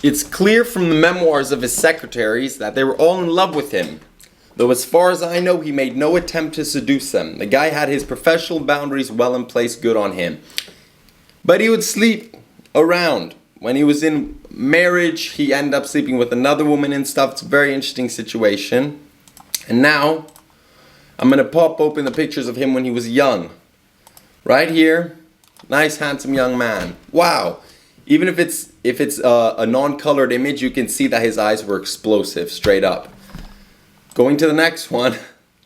It's clear from the memoirs of his secretaries that they were all in love with him. Though as far as I know, he made no attempt to seduce them. The guy had his professional boundaries well in place, good on him. But he would sleep around. When he was in marriage, he ended up sleeping with another woman and stuff. It's a very interesting situation. And now, I'm going to pop open the pictures of him when he was young. Right here, nice handsome young man. Wow. Even if it's a non-colored image, you can see that his eyes were explosive, straight up. Going to the next one,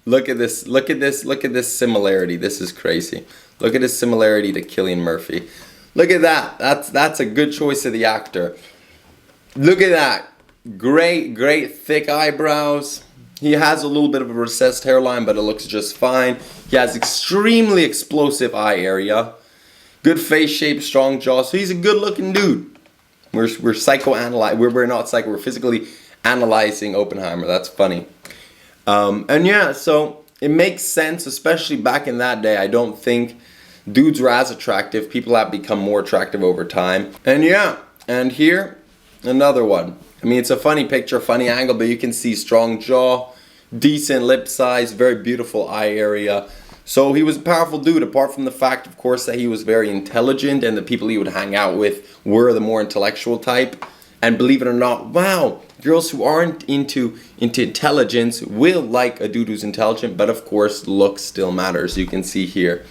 look at this similarity. This is crazy. Look at his similarity to Cillian Murphy. Look at that. That's a good choice of the actor. Look at that. Great thick eyebrows. He has a little bit of a recessed hairline, but it looks just fine. He has extremely explosive eye area. Good face shape, strong jaw. So he's a good looking dude. We're psychoanalyzing. We're not psycho. We're physically analyzing Oppenheimer. That's funny. And yeah, so it makes sense, especially back in that day. I don't think dudes were as attractive. People have become more attractive over time. And yeah, and here, another one. I mean, it's a funny picture, funny angle, but you can see strong jaw, decent lip size, very beautiful eye area. So he was a powerful dude, apart from the fact, of course, that he was very intelligent and the people he would hang out with were the more intellectual type. And believe it or not, wow, girls who aren't into intelligence will like a dude who's intelligent, but of course, looks still matters. You can see here.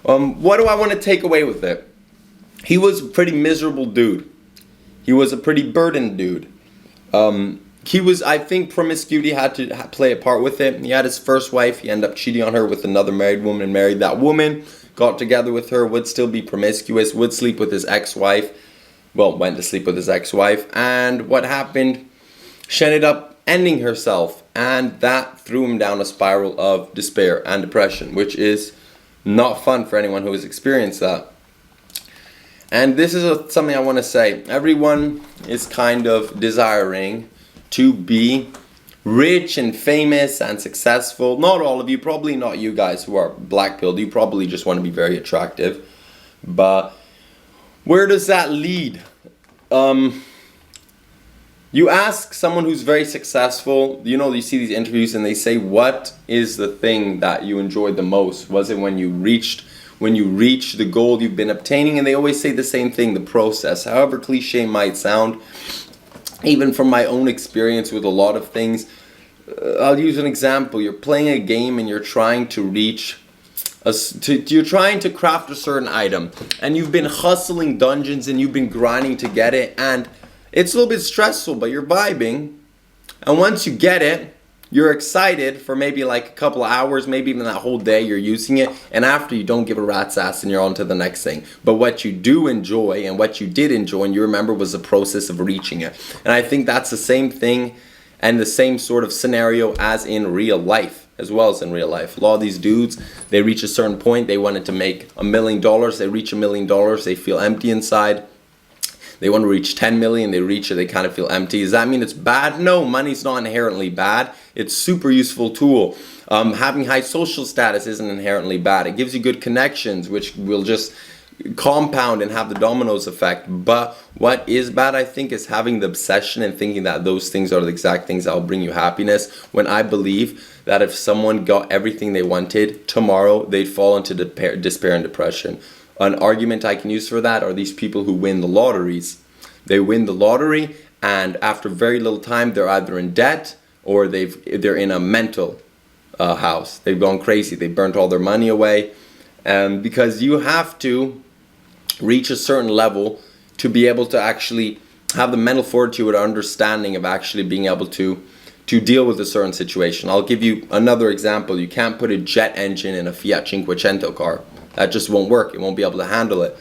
What do I want to take away with it? He was a pretty miserable dude. He was a pretty burdened dude. I think promiscuity had to play a part with it. He had his first wife. He ended up cheating on her with another married woman and married that woman. Got together with her, would still be promiscuous, would sleep with his ex-wife. Well, went to sleep with his ex-wife. And what happened? She ended up ending herself. And that threw him down a spiral of despair and depression, which is not fun for anyone who has experienced that. And this is something I want to say. Everyone is kind of desiring to be rich and famous and successful. Not all of you, probably not you guys who are black-pilled. You probably just want to be very attractive. But where does that lead? You ask someone who's very successful, you see these interviews and they say, what is the thing that you enjoyed the most? Was it when you reached the goal you've been obtaining? And they always say the same thing, the process. However cliche might sound, even from my own experience with a lot of things, I'll use an example. You're playing a game and you're trying to you're trying to craft a certain item, and you've been hustling dungeons and you've been grinding to get it, and it's a little bit stressful, but you're vibing. And once you get it, you're excited for maybe like a couple of hours, maybe even that whole day you're using it. And after, you don't give a rat's ass and you're on to the next thing. But what you do enjoy and what you did enjoy and you remember was the process of reaching it. And I think that's the same thing and the same sort of scenario as in real life, as well as in real life. A lot of these dudes, they reach a certain point. They wanted to make $1 million. They reach $1 million. They feel empty inside. They want to reach 10 million, they reach it, they kind of feel empty. Does that mean it's bad? No, money's not inherently bad. It's a super useful tool. Having high social status isn't inherently bad. It gives you good connections, which will just compound and have the dominoes effect. But what is bad, I think, is having the obsession and thinking that those things are the exact things that will bring you happiness, when I believe that if someone got everything they wanted tomorrow, they'd fall into despair and depression. An argument I can use for that are these people who win the lotteries. They win the lottery, and after very little time, they're either in debt or they're in a mental house. They've gone crazy. They burnt all their money away, because you have to reach a certain level to be able to actually have the mental fortitude or understanding of actually being able to deal with a certain situation. I'll give you another example. You can't put a jet engine in a Fiat Cinquecento car. That just won't work. It won't be able to handle it.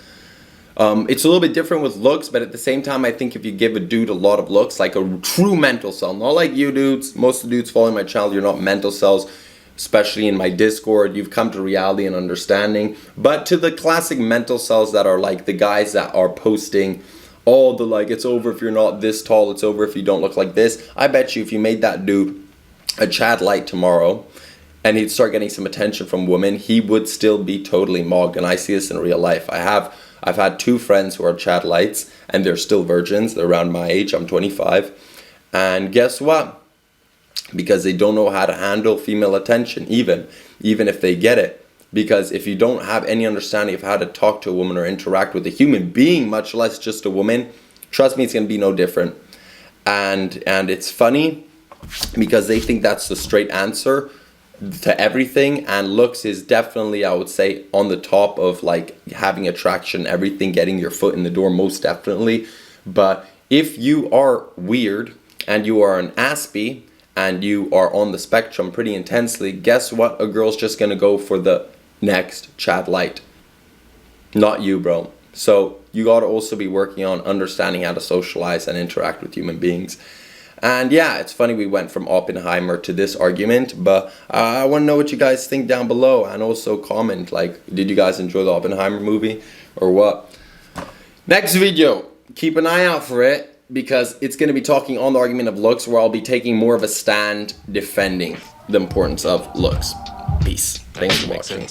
It's a little bit different with looks, but at the same time, I think if you give a dude a lot of looks, like a true mental cell, not like you dudes, most of the dudes following my channel, you're not mental cells, especially in my Discord, you've come to reality and understanding. But to the classic mental cells that are like the guys that are posting all the like, it's over if you're not this tall, it's over if you don't look like this. I bet you if you made that dude a Chad Light tomorrow, and he'd start getting some attention from women, he would still be totally mogged. And I see this in real life. I have I've had 2 friends who are Chad Lights, and they're still virgins. They're around my age. I'm 25. And guess what? Because they don't know how to handle female attention, even if they get it. Because if you don't have any understanding of how to talk to a woman or interact with a human being, much less just a woman, trust me, it's going to be no different. And it's funny because they think that's the straight answer to everything, and looks is definitely, I would say, on the top of like having attraction, everything, getting your foot in the door, most definitely. But if you are weird and you are an aspie and you are on the spectrum pretty intensely, guess what? A girl's just gonna go for the next Chad Light, not you, bro. So you gotta also be working on understanding how to socialize and interact with human beings. And yeah, it's funny we went from Oppenheimer to this argument, but I want to know what you guys think down below, and also comment, like, did you guys enjoy the Oppenheimer movie or what? Next video, keep an eye out for it, because it's going to be talking on the argument of looks, where I'll be taking more of a stand defending the importance of looks. Peace. Thanks for watching.